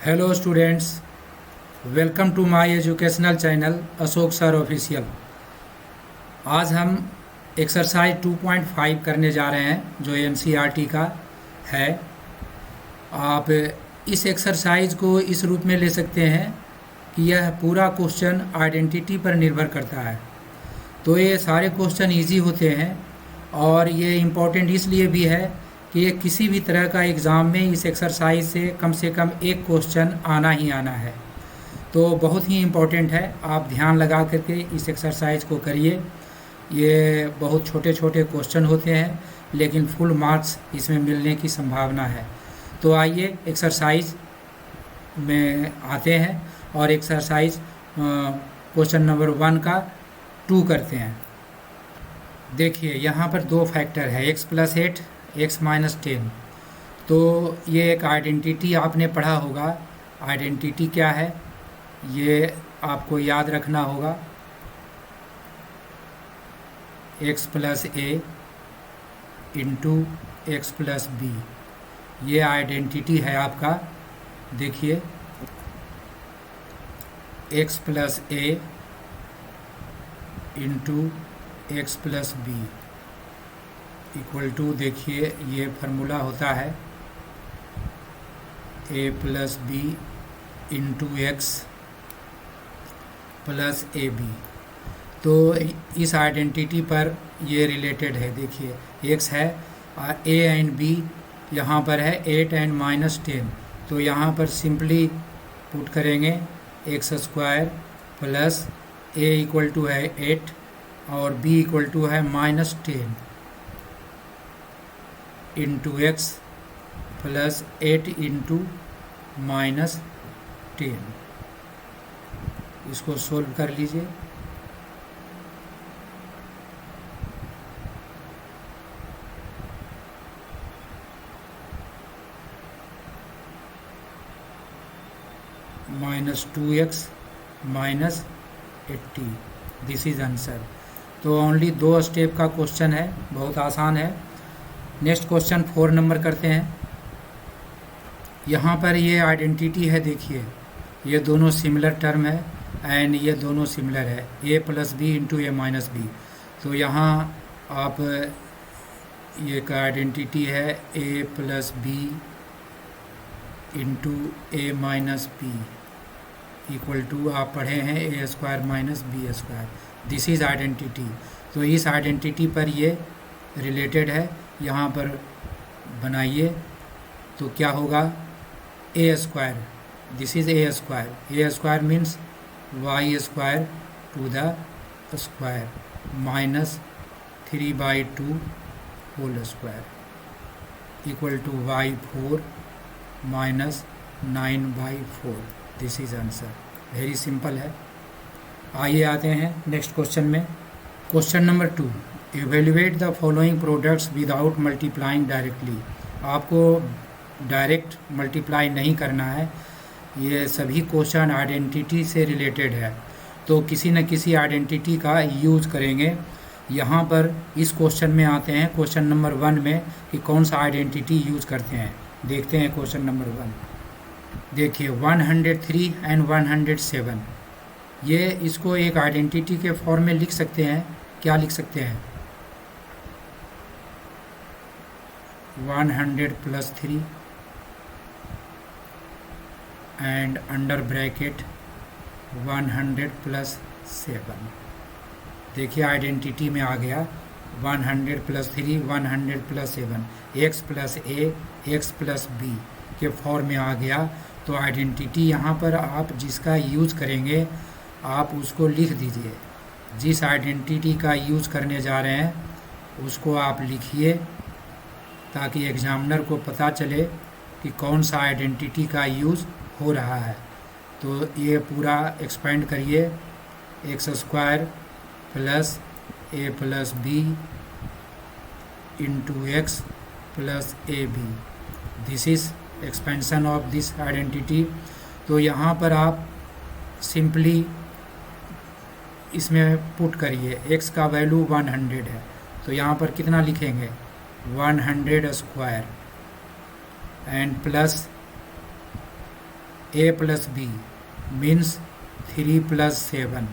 Hello students, welcome to my educational channel Ashok sir official. आज हम exercise 2.5 करने जा रहे हैं जो एनसीईआरटी का है। आप इस एक्सरसाइज को इस रूप में ले सकते हैं कि यह पूरा क्वेश्चन आइडेंटिटी पर निर्भर करता है। तो ये सारे क्वेश्चन इजी होते हैं और ये इम्पोर्टेंट इसलिए भी है कि ये किसी भी तरह का एग्ज़ाम में इस एक्सरसाइज से कम एक क्वेश्चन आना ही आना है। तो बहुत ही इम्पोर्टेंट है, आप ध्यान लगा करके इस एक्सरसाइज को करिए। ये बहुत छोटे छोटे क्वेश्चन होते हैं लेकिन फुल मार्क्स इसमें मिलने की संभावना है। तो आइए एक्सरसाइज में आते हैं और एक्सरसाइज क्वेश्चन नंबर 1 का 2 करते हैं। देखिए यहाँ पर दो फैक्टर है, x+8 x-10। तो ये एक आइडेंटिटी आपने पढ़ा होगा। आइडेंटिटी क्या है ये आपको याद रखना होगा। x+a इंटू x+b, ये आइडेंटिटी है आपका। देखिए x+a into x+b equal to, देखिए ये फार्मूला होता है a+b into x plus ab। तो इस आइडेंटिटी पर ये रिलेटेड है। देखिए x है और a एंड b यहाँ पर है 8 एंड -10। तो यहाँ पर सिंपली पुट करेंगे x² plus a equal to है 8 और b इक्वल टू है -10 इंटू x प्लस 8 इंटू -10। इसको सोल्व कर लीजिए। -2x -80, this is answer. तो ओनली 2 स्टेप का क्वेश्चन है, बहुत आसान है। नेक्स्ट क्वेश्चन 4 नंबर करते हैं। यहाँ पर ये आइडेंटिटी है, देखिए ये दोनों सिमिलर टर्म है एंड ये दोनों सिमिलर है, a+b इंटू a-b। तो यहाँ आप ये का आइडेंटिटी है a+b into a-b equal to, आप पढ़े हैं a² - b²। This is identity. तो इस आइडेंटिटी पर ये रिलेटेड है, यहाँ पर बनाइए। तो क्या होगा, a², this is a² means y² to the square -3/2 whole square equal to y4 -9/4। This is answer. Very simple है। आइए आते हैं नेक्स्ट क्वेश्चन में। Question number 2, evaluate the following products without multiplying directly. आपको डायरेक्ट मल्टीप्लाई नहीं करना है, ये सभी क्वेश्चन आइडेंटिटी से रिलेटेड है। तो किसी न किसी आइडेंटिटी का यूज करेंगे। यहाँ पर इस क्वेश्चन में आते हैं, क्वेश्चन नंबर 1 में, कि कौन सा आइडेंटिटी यूज करते हैं। देखते हैं क्वेश्चन नंबर 1। देखिए 103 एंड 107, ये इसको एक आइडेंटिटी के फॉर्म में लिख सकते हैं। क्या लिख सकते हैं, 100 + 3 एंड अंडर ब्रैकेट 100 + 7। देखिए आइडेंटिटी में आ गया 100 + 3 100 + 7, x+a x+b के फॉर्म में आ गया। तो आइडेंटिटी यहाँ पर आप जिसका यूज़ करेंगे आप उसको लिख दीजिए। जिस आइडेंटिटी का यूज़ करने जा रहे हैं उसको आप लिखिए ताकि एग्जामिनर को पता चले कि कौन सा आइडेंटिटी का यूज़ हो रहा है। तो ये पूरा एक्सपेंड करिए, x² plus a+b into x plus ab। This is expansion of this identity. तो यहाँ पर आप सिंपली इसमें पुट करिए, x का वैल्यू 100 है तो यहाँ पर कितना लिखेंगे, 100² and plus a plus b means 3 plus 7,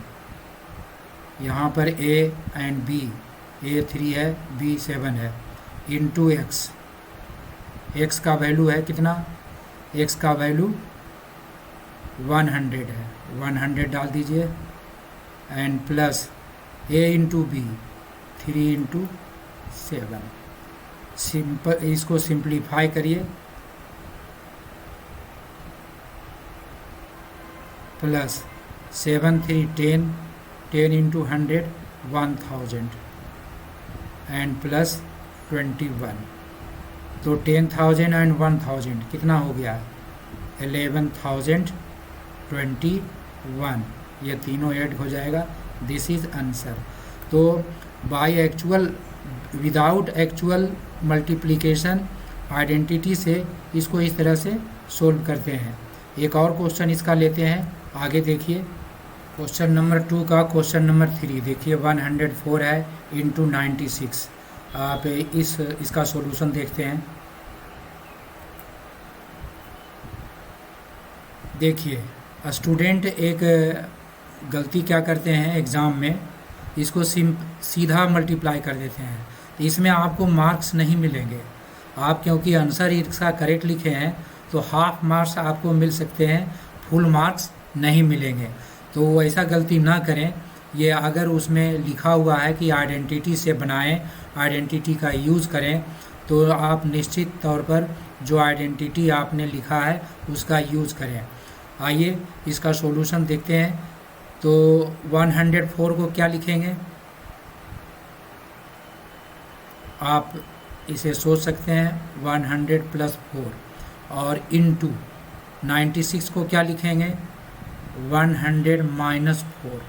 यहाँ पर ए एंड बी, ए 3 है बी 7 है, इंटू एक्स, एक्स का वैल्यू है कितना, एक्स का वैल्यू 100 है, 100 डाल दीजिए, and plus a into b 3 into 7, simple, इसको सिंप्लीफाई करिए, प्लस 7 3 10, 10 इंटू 100 1000 एंड प्लस 21, तो 10,000 एंड 1000 कितना हो गया, 11,021, ये तीनों ऐड हो जाएगा, दिस इज आंसर। तो by actual, without actual multiplication identity से इसको इस तरह से सोल्व करते हैं। एक और क्वेश्चन इसका लेते हैं, आगे देखिए क्वेश्चन नंबर 2 का क्वेश्चन नंबर 3 देखिए, 104 है इंटू 96। आप इसका सॉल्यूशन देखते हैं। देखिए स्टूडेंट एक गलती क्या करते हैं एग्ज़ाम में, इसको सीधा मल्टीप्लाई कर देते हैं, तो इसमें आपको मार्क्स नहीं मिलेंगे। आप क्योंकि आंसर इसका करेक्ट लिखे हैं तो हाफ मार्क्स आपको मिल सकते हैं, फुल मार्क्स नहीं मिलेंगे। तो ऐसा गलती ना करें। ये अगर उसमें लिखा हुआ है कि आइडेंटिटी से बनाएं, आइडेंटिटी का यूज़ करें, तो आप निश्चित तौर पर जो आइडेंटिटी आपने लिखा है उसका यूज़ करें। आइए इसका सॉल्यूशन देखते हैं। तो 104 को क्या लिखेंगे, आप इसे सोच सकते हैं 100 प्लस 4, और इनटू 96 को क्या लिखेंगे 100 माइनस 4।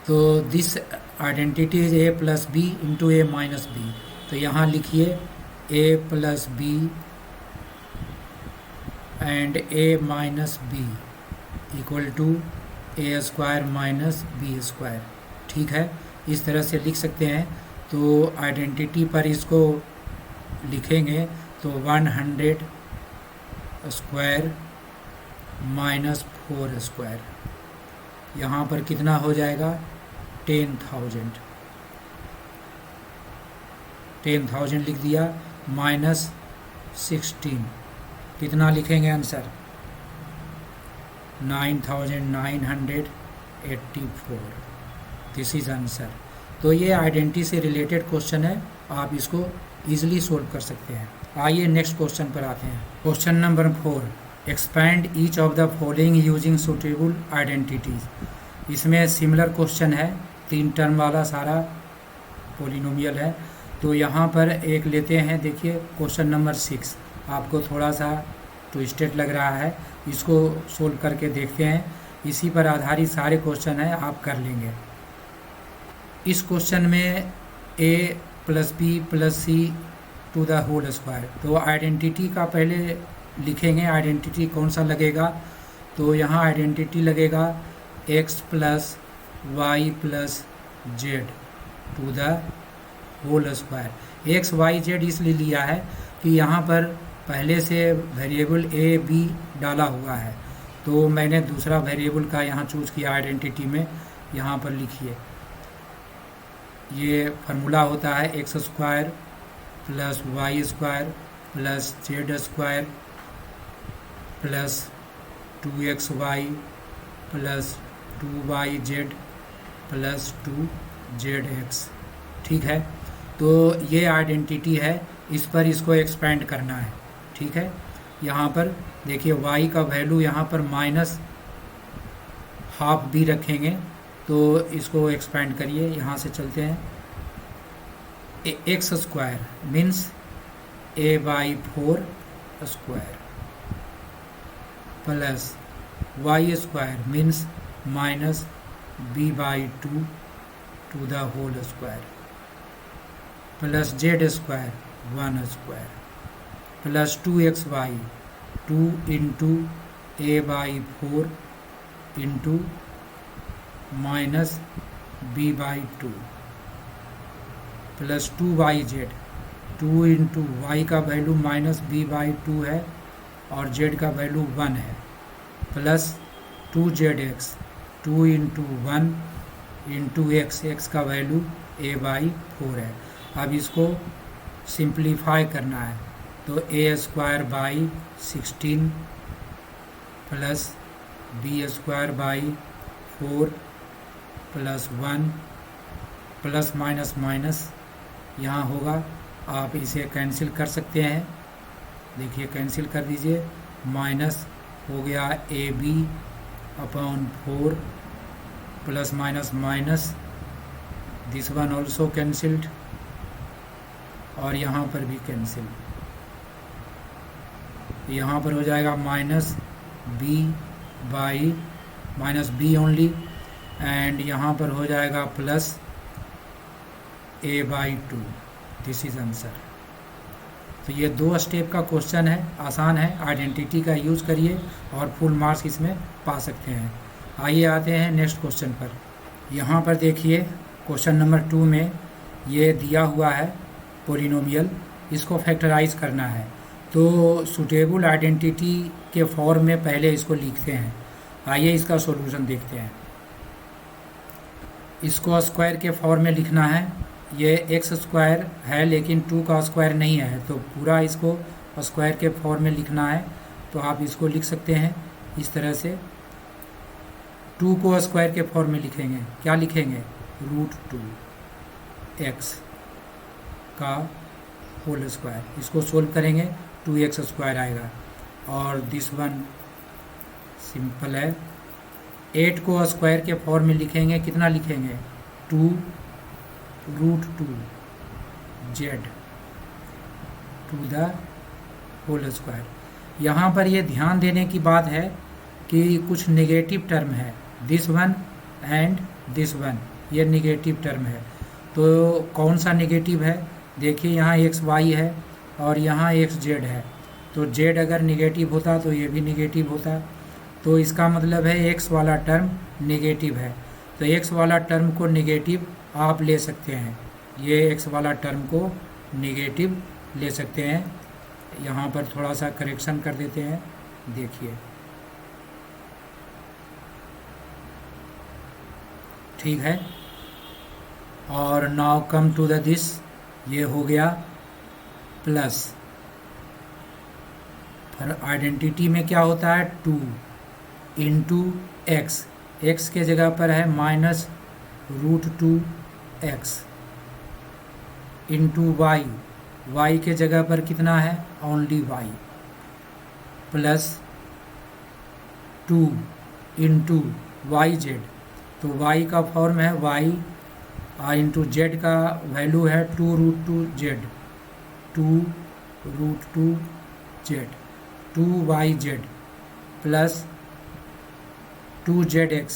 तो this identity is a plus b into a minus b. तो यहाँ लिखिए a plus b and a minus b equal to a square minus b square. ठीक है, इस तरह से लिख सकते हैं। तो आइडेंटिटी पर इसको लिखेंगे तो 100 स्क्वायर माइनस 4 स्क्वायर, यहाँ पर कितना हो जाएगा 10,000 लिख दिया, माइनस 16, कितना लिखेंगे आंसर 9,984, दिस इज आंसर। तो ये आइडेंटिटी से रिलेटेड क्वेश्चन है, आप इसको इजीली सोल्व कर सकते हैं। आइए नेक्स्ट क्वेश्चन पर आते हैं। Question number 4, expand each of the following using suitable identities. इसमें सिमिलर क्वेश्चन है, 3 टर्म वाला सारा पोलिनोमियल है। तो यहाँ पर एक लेते हैं, देखिए क्वेश्चन नंबर 6 आपको थोड़ा सा ट्विस्टेड लग रहा है, इसको सोल्व करके देखते हैं। इसी पर आधारित सारे क्वेश्चन हैं, आप कर लेंगे। इस क्वेश्चन में a plus b plus c to the whole square, तो आइडेंटिटी का पहले लिखेंगे, आइडेंटिटी कौन सा लगेगा। तो यहाँ आइडेंटिटी लगेगा x plus y plus z to the whole square. X y z इसलिए लिया है कि यहाँ पर पहले से वेरिएबल ए बी डाला हुआ है, तो मैंने दूसरा वेरिएबल का यहाँ चूज़ किया आइडेंटिटी में। यहाँ पर लिखिए, ये फार्मूला होता है x square plus y square plus z square plus 2xy plus 2yz plus 2zx। ठीक है, तो ये आइडेंटिटी है, इस पर इसको एक्सपेंड करना है। ठीक है, यहाँ पर देखिए y का वैल्यू यहाँ पर माइनस हाफ भी रखेंगे, तो इसको एक्सपेंड करिए। यहाँ से चलते हैं, x square means a/4 square plus y square means minus b/2 to the whole square plus z square 1 square plus 2xy 2 into a/4 into minus b/2 plus 2yz 2 into y का value minus b/2 है और z का value 1 है, plus 2z(x), 2 into 1 into x, x का value a/4 है। अब इसको simplify करना है तो a² 16 plus b² 4 plus 1 plus minus minus यहाँ होगा, आप इसे कैंसिल कर सकते हैं। देखिए कैंसिल कर दीजिए, माइनस हो गया ab/4 plus minus minus, this one also cancelled, और यहाँ पर भी कैंसिल। यहाँ पर हो जाएगा माइनस b ओनली, एंड यहाँ पर हो जाएगा plus a/2। This is answer. तो ये 2 स्टेप का क्वेश्चन है, आसान है, आइडेंटिटी का यूज़ करिए और फुल मार्क्स इसमें पा सकते हैं। आइए आते हैं नेक्स्ट क्वेश्चन पर। यहाँ पर देखिए क्वेश्चन नंबर 2 में ये दिया हुआ है पोलिनोमियल, इसको फैक्टराइज करना है। तो सुटेबल आइडेंटिटी के फॉर्म में पहले इसको लिखते हैं। आइए इसका सॉल्यूशन देखते हैं। इसको स्क्वायर के फॉर्म में लिखना है। ये x² है लेकिन 2 का स्क्वायर नहीं है, तो पूरा इसको स्क्वायर के फॉर्म में लिखना है। तो आप इसको लिख सकते हैं इस तरह से। 2 को स्क्वायर के फॉर्म में लिखेंगे, क्या लिखेंगे, √2x का होल स्क्वायर। इसको सोल्व करेंगे 2x² आएगा, और दिस वन सिंपल है। 8 को स्क्वायर के फॉर्म में लिखेंगे, कितना लिखेंगे, 2√2z to the whole square. यहाँ पर ये ध्यान देने की बात है कि कुछ नेगेटिव टर्म है, this one and this one, ये नेगेटिव टर्म है। तो कौन सा नेगेटिव है, देखिए यहाँ xy है और यहाँ xz है। तो z अगर नेगेटिव होता तो ये भी नेगेटिव होता, तो इसका मतलब है x वाला टर्म नेगेटिव है। तो x वाला टर्म को नेगेटिव आप ले सकते हैं, ये x वाला टर्म को नेगेटिव ले सकते हैं। यहाँ पर थोड़ा सा करेक्शन कर देते हैं, देखिए ठीक है। और now come to the this, ये हो गया प्लस। फिर आइडेंटिटी में क्या होता है, 2 इंटू एक्स, एक्स के जगह पर है -√2x इंटू वाई, वाई के जगह पर कितना है, only y, plus 2 into YZ। तो y का फॉर्म है y इंटू z का वैल्यू है 2√2z, 2√2z 2yz plus 2zx।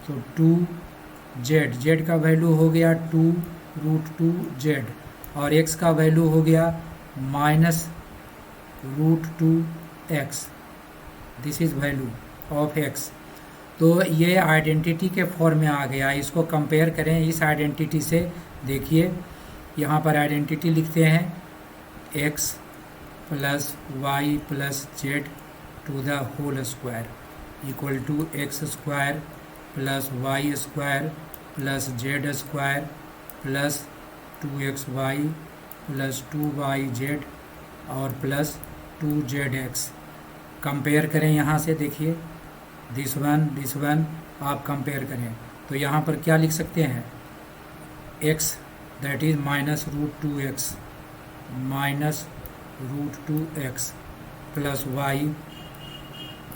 तो 2z, z का वैल्यू हो गया 2√2z, और x का वैल्यू हो गया -√2x। This is value of x। तो ये आइडेंटिटी के फॉर्म में आ गया। इसको कंपेयर करें इस आइडेंटिटी से, देखिए यहाँ पर आइडेंटिटी लिखते हैं x plus y plus z to the whole square equal to x² plus y² plus z² plus 2xy plus 2yz और प्लस 2zx। कंपेयर करें यहाँ से, देखिए दिस वन आप कंपेयर करें तो यहाँ पर क्या लिख सकते हैं, x that is -√2x plus y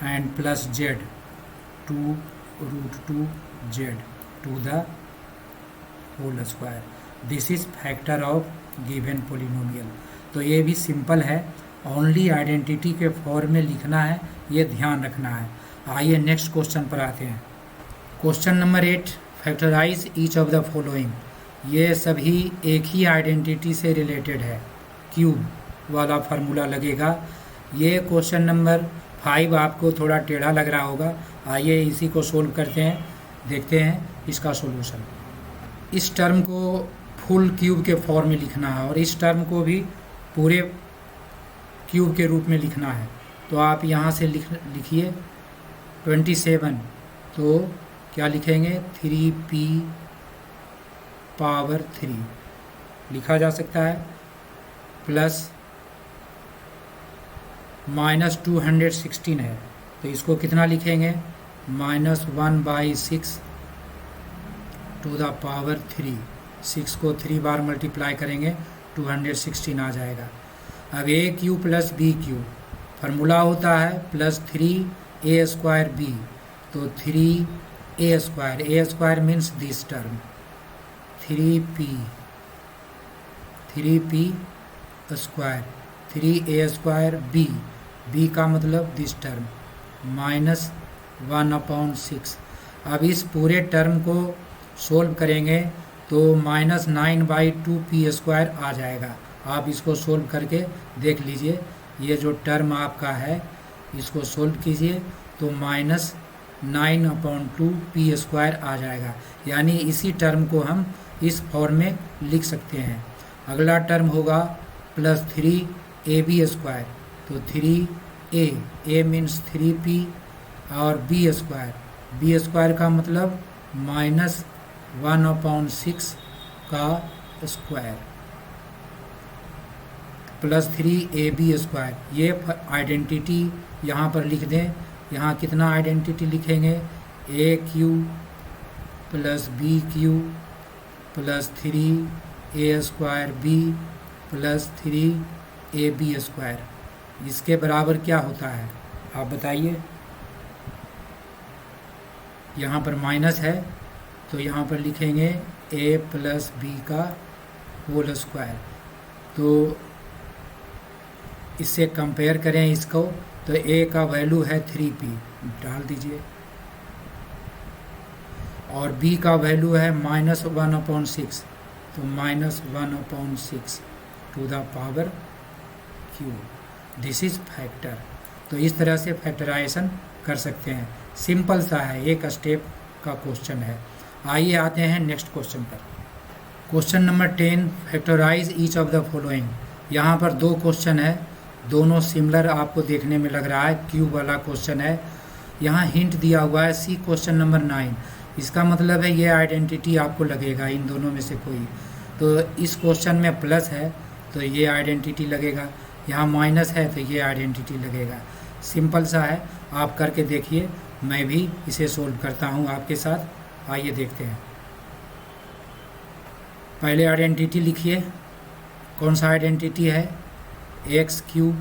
and plus z 2√2z to the whole square. This is factor of given polynomial. तो ये भी सिंपल है, ओनली आइडेंटिटी के फॉर्म में लिखना है, ये ध्यान रखना है। आइए नेक्स्ट क्वेश्चन पर आते हैं। Question number 8, factorise each of the following. ये सभी एक ही आइडेंटिटी से रिलेटेड है, क्यूब वाला फार्मूला लगेगा। ये क्वेश्चन नंबर 5 आपको थोड़ा टेढ़ा लग रहा होगा। आइए इसी को सोल्व करते हैं, देखते हैं इसका सॉल्यूशन। इस टर्म को फुल क्यूब के फॉर्म में लिखना है और इस टर्म को भी पूरे क्यूब के रूप में लिखना है। तो आप यहाँ से लिखिए 27, तो क्या लिखेंगे 3p पावर 3 लिखा जा सकता है, प्लस माइनस 216 है तो इसको कितना लिखेंगे -1/6 टू द पावर 3। 6 को 3 बार मल्टीप्लाई करेंगे 216 आ जाएगा। अब a cube plus b cube formula होता है +3a² b, तो 3a², a² means this term 3p square, 3a² b, b का मतलब दिस टर्म -1/6। अब इस पूरे टर्म को सोल्व करेंगे तो -9/2p² आ जाएगा। आप इसको सोल्व करके देख लीजिए, ये जो टर्म आपका है इसको सोल्व कीजिए तो -9/2p² आ जाएगा। यानी इसी टर्म को हम इस फॉर्म में लिख सकते हैं। अगला टर्म होगा +3ab², तो 3a मीन्स 3p और b² का मतलब -1/6 का स्क्वायर +3ab²। ये आइडेंटिटी यहाँ पर लिख दें। यहाँ कितना आइडेंटिटी लिखेंगे AQ + BQ + 3a² b + 3ab²। इसके बराबर क्या होता है आप बताइए। यहाँ पर माइनस है तो यहाँ पर लिखेंगे a + b का होल स्क्वायर। तो इससे कंपेयर करें इसको तो a का वैल्यू है 3p डाल दीजिए और b का वैल्यू है -1/6, तो -1/6 to the power q। This is factor. तो इस तरह से फैक्टराइजेशन कर सकते हैं। सिंपल सा है, एक स्टेप का क्वेश्चन है। आइए आते हैं नेक्स्ट क्वेश्चन पर। Question number 10, factorise each of the following. यहाँ पर दो क्वेश्चन है, दोनों सिमिलर आपको देखने में लग रहा है, क्यूब वाला क्वेश्चन है। यहाँ हिंट दिया हुआ है सी क्वेश्चन नंबर 9। इसका मतलब है ये आइडेंटिटी आपको लगेगा इन दोनों में से कोई। तो इस क्वेश्चन में प्लस है तो ये आइडेंटिटी लगेगा, यहाँ माइनस है तो ये आइडेंटिटी लगेगा। सिंपल सा है, आप करके देखिए। मैं भी इसे सोल्व करता हूँ आपके साथ। आइए देखते हैं। पहले आइडेंटिटी लिखिए। कौन सा आइडेंटिटी है x³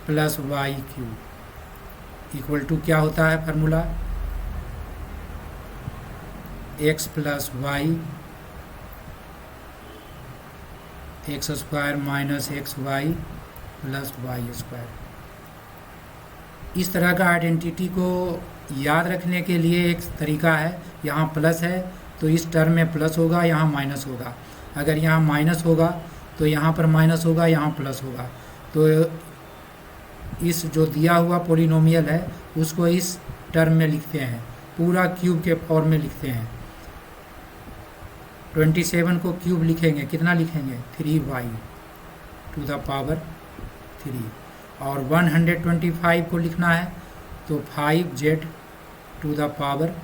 + y³ इक्वल टू क्या होता है formula x + y x² - xy + y²। इस तरह का आइडेंटिटी को याद रखने के लिए एक तरीका है, यहाँ प्लस है तो इस टर्म में प्लस होगा, यहाँ माइनस होगा। अगर यहाँ माइनस होगा तो यहाँ पर माइनस होगा, यहाँ प्लस होगा। तो इस जो दिया हुआ पॉलिनोमियल है उसको इस टर्म में लिखते हैं, पूरा क्यूब के फॉर्म में लिखते हैं। 27 को क्यूब लिखेंगे, कितना लिखेंगे 3y टू द पावर 3। और 125 को लिखना है तो 5z टू द पावर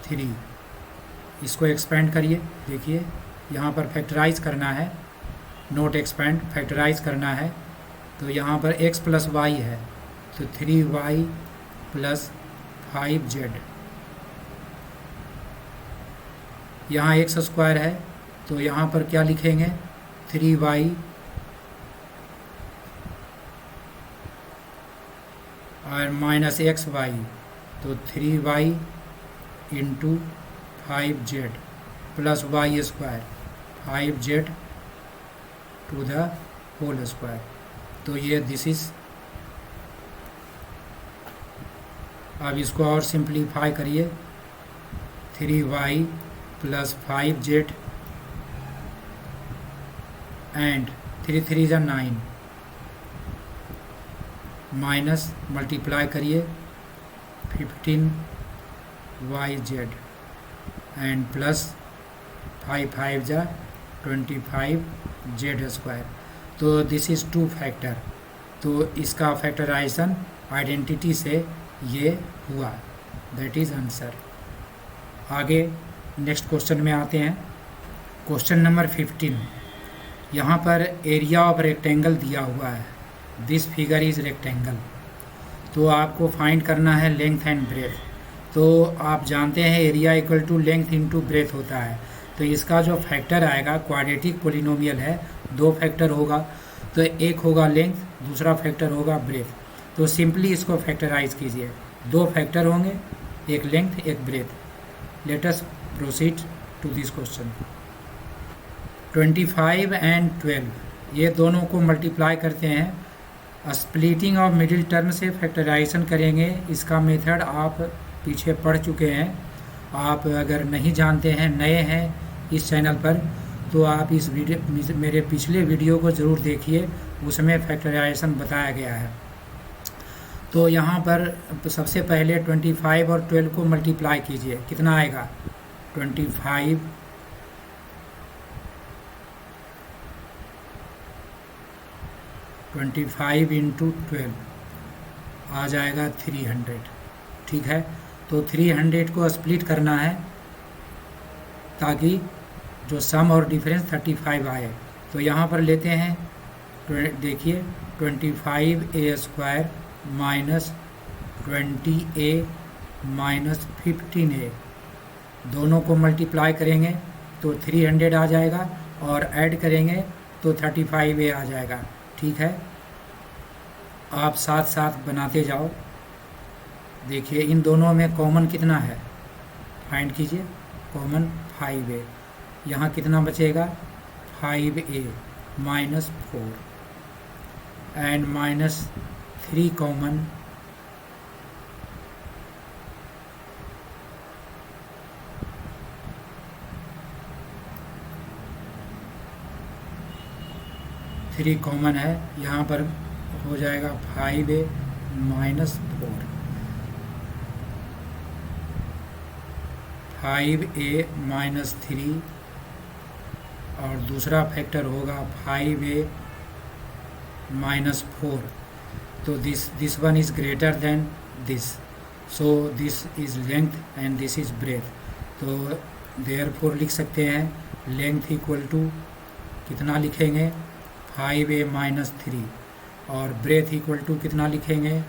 3। इसको एक्सपेंड करिए, देखिए यहाँ पर फैक्टराइज करना है, नोट एक्सपेंड, फैक्टराइज करना है। तो यहाँ पर x + y है तो 3y + 5z। यहाँ x² है तो यहाँ पर क्या लिखेंगे 3y और -xy, तो 3y × 5z + y² 5z to the whole square. तो ये दिस इज। अब इसको और सिंप्लीफाई करिए, 3y + 5z and 3 3 = 9 minus multiply करिए 15yz एंड प्लस 5 5 = 25z²। तो दिस इज़ 2 फैक्टर। तो इसका फैक्टराइजेशन आइडेंटिटी से ये हुआ, दैट इज़ आंसर। आगे नेक्स्ट क्वेश्चन में आते हैं। Question number 15। यहाँ पर एरिया ऑफ रेक्टेंगल दिया हुआ है, दिस फिगर इज़ रेक्टेंगल। तो आपको फाइंड करना है लेंथ एंड ब्रेथ। तो आप जानते हैं area equal to length into breadth होता है। तो इसका जो फैक्टर आएगा, क्वाड्रेटिक पोलिनोमियल है, 2 फैक्टर होगा। तो एक होगा लेंथ, दूसरा फैक्टर होगा ब्रेथ। तो सिंपली इसको फैक्टराइज कीजिए, 2 फैक्टर होंगे, एक लेंथ एक breadth. Let us proceed to this question. 25 and 12 ये दोनों को मल्टीप्लाई करते हैं। स्प्लिटिंग ऑफ मिडिल टर्म से फैक्टराइजेशन करेंगे। इसका मेथड आप पीछे पढ़ चुके हैं। आप अगर नहीं जानते हैं, नए हैं इस चैनल पर, तो आप इस वीडियो, मेरे पिछले वीडियो को ज़रूर देखिए, उसमें फैक्टराइजेशन बताया गया है। तो यहाँ पर सबसे पहले 25 और 12 को मल्टीप्लाई कीजिए, कितना आएगा? 25 इंटू 12 आ जाएगा 300। ठीक है, तो 300 को स्प्लिट करना है ताकि जो सम और डिफरेंस 35 आए। तो यहाँ पर लेते हैं, देखिए 25a² minus 20a minus 15a, दोनों को मल्टीप्लाई करेंगे तो 300 आ जाएगा, और ऐड करेंगे तो 35a आ जाएगा। ठीक है, आप साथ साथ बनाते जाओ। देखिए इन दोनों में कॉमन कितना है, फाइंड कीजिए। कॉमन 5a, यहाँ कितना बचेगा? 5a minus 4 and minus 3 common, common है, यहाँ पर हो जाएगा 5a माइनस 4, 5a माइनस 3, और दूसरा फैक्टर होगा 5a माइनस 4। तो this one is greater than this, so this is length and this is breadth. तो देयरफॉर लिख सकते हैं लेंथ इक्वल टू, कितना लिखेंगे? 5a माइनस 3, और ब्रेथ इक्वल टू कितना लिखेंगे?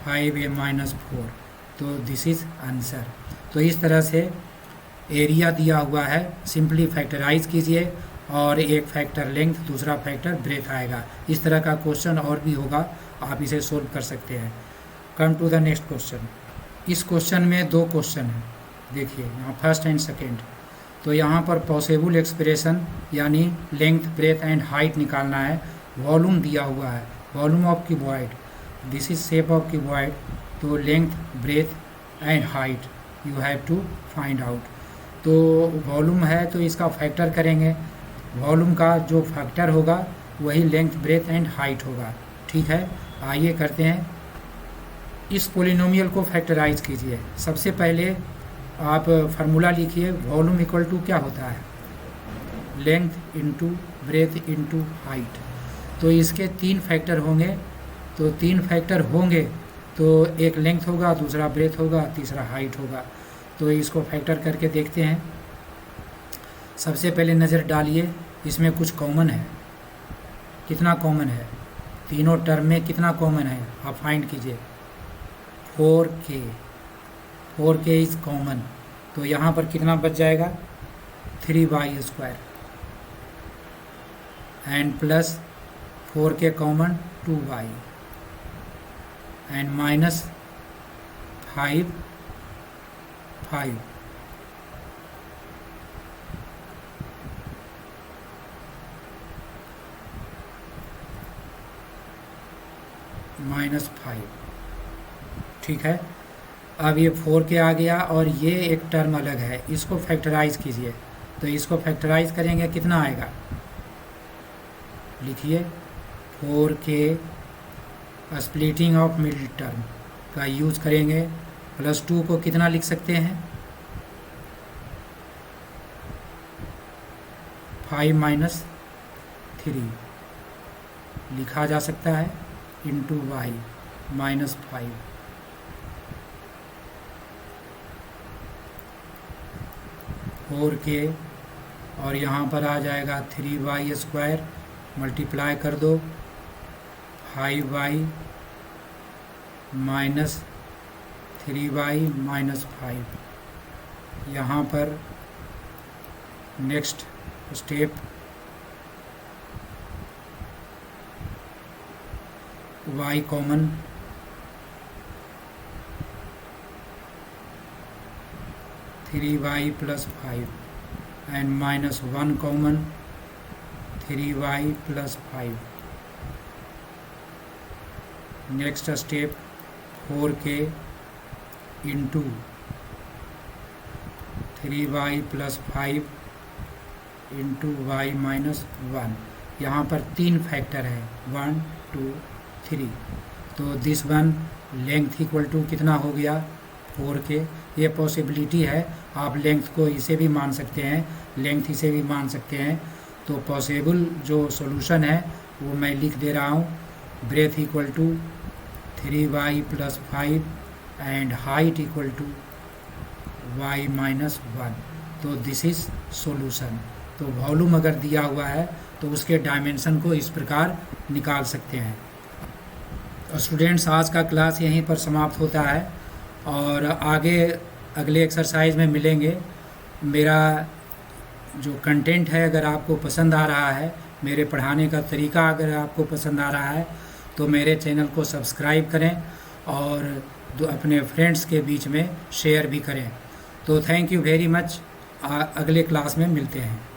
5a minus 4। तो दिस इज़ आंसर। तो इस तरह से एरिया दिया हुआ है, सिंपली फैक्टराइज कीजिए, और एक फैक्टर लेंथ, दूसरा फैक्टर ब्रेथ आएगा। इस तरह का क्वेश्चन और भी होगा, आप इसे सोल्व कर सकते हैं। Come to the next question. इस क्वेश्चन में 2 क्वेश्चन हैं, देखिए यहाँ फर्स्ट एंड सेकेंड। तो यहाँ पर पॉसिबल एक्सप्रेशन यानी लेंथ, ब्रेथ एंड हाइट निकालना है। वॉल्यूम दिया हुआ है, volume of cuboid, this is shape of cuboid. तो length, breadth and height you have to find out. तो वॉल्यूम है तो इसका फैक्टर करेंगे, वॉल्यूम का जो फैक्टर होगा वही लेंथ, ब्रेथ एंड हाइट होगा। ठीक है, आइए करते हैं। इस पोलिनोमियल को फैक्टराइज कीजिए। सबसे पहले आप फार्मूला लिखिए, वॉल्यूम इक्वल टू क्या होता है? Length into breadth into height. तो इसके 3 फैक्टर होंगे, तो 3 फैक्टर होंगे तो एक लेंथ होगा, दूसरा ब्रेथ होगा, तीसरा हाइट होगा। तो इसको फैक्टर करके देखते हैं। सबसे पहले नज़र डालिए, इसमें कुछ कॉमन है। कितना कॉमन है? तीनों टर्म में कितना कॉमन है आप फाइंड कीजिए। 4k, 4k is common. तो यहाँ पर कितना बच जाएगा? 3y² and plus 4k common 2y and minus 5 minus 5। ठीक है, अब ये 4k आ गया और ये एक टर्म अलग है, इसको फैक्टराइज कीजिए। तो इसको फैक्टराइज करेंगे, कितना आएगा? लिखिए 4k splitting of middle term का यूज करेंगे। प्लस 2 को कितना लिख सकते हैं? 5 माइनस 3 लिखा जा सकता है इंटू वाई माइनस 5। फोर के और यहाँ पर आ जाएगा 3y² मल्टीप्लाई कर दो 5y माइनस 3y माइनस 5। यहाँ पर next step y common, three y plus 5 and minus 1 common 3y plus 5। Next step 4k into 3y plus 5 into y minus 1। यहाँ पर 3 फैक्टर है 1 2 3, तो this one length equal to कितना हो गया 4k। ये पॉसिबिलिटी है, आप लेंथ को इसे भी मान सकते हैं, लेंथ इसे भी मान सकते हैं। तो पॉसिबल जो सॉल्यूशन है वो मैं लिख दे रहा हूँ, breadth equal to 3y plus 5 and height equal to y minus 1। तो दिस इज सॉल्यूशन। तो वॉल्यूम अगर दिया हुआ है तो उसके डायमेंशन को इस प्रकार निकाल सकते हैं। तो स्टूडेंट्स, आज का क्लास यहीं पर समाप्त होता है और आगे अगले एक्सरसाइज में मिलेंगे। मेरा जो कंटेंट है अगर आपको पसंद आ रहा है, मेरे पढ़ाने का तरीका अगर आपको पसंद आ रहा है तो मेरे चैनल को सब्सक्राइब करें और अपने फ्रेंड्स के बीच में शेयर भी करें। तो थैंक यू वेरी मच। अगले क्लास में मिलते हैं।